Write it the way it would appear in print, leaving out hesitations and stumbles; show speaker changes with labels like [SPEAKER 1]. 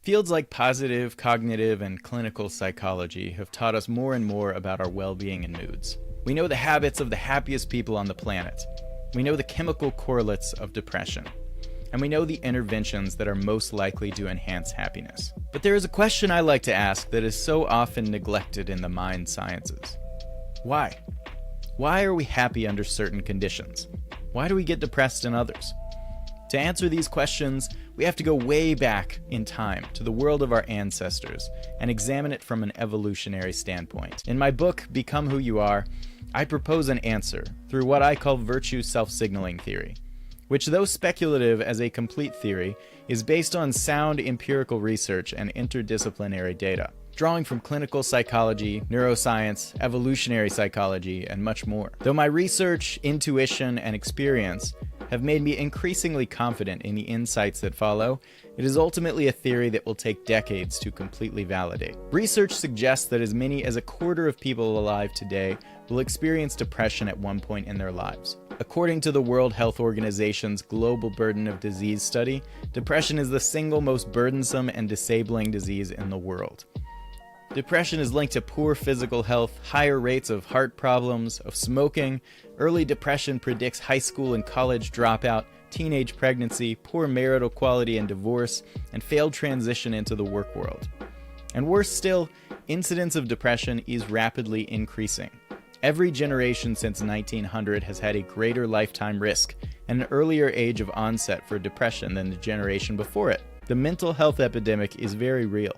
[SPEAKER 1] Fields like positive, cognitive, and clinical psychology have taught us more and more about our well-being and moods. We know the habits of the happiest people on the planet. We know the chemical correlates of depression. And we know the interventions that are most likely to enhance happiness. But there is a question I like to ask that is so often neglected in the mind sciences. Why? Why are we happy under certain conditions? Why do we get depressed in others? To answer these questions, we have to go way back in time to the world of our ancestors and examine it from an evolutionary standpoint. In my book, Become Who You Are, I propose an answer through what I call virtue self-signaling theory, which, though speculative as a complete theory, is based on sound empirical research and interdisciplinary data, drawing from clinical psychology, neuroscience, evolutionary psychology, and much more. Though my research, intuition, and experience have made me increasingly confident in the insights that follow, it is ultimately a theory that will take decades to completely validate. Research suggests that as many as a quarter of people alive today will experience depression at one point in their lives. According to the World Health Organization's Global Burden of Disease study, depression is the single most burdensome and disabling disease in the world. Depression is linked to poor physical health, higher rates of heart problems, of smoking. Early depression predicts high school and college dropout, teenage pregnancy, poor marital quality and divorce, and failed transition into the work world. And worse still, incidence of depression is rapidly increasing. Every generation since 1900 has had a greater lifetime risk and an earlier age of onset for depression than the generation before it. The mental health epidemic is very real.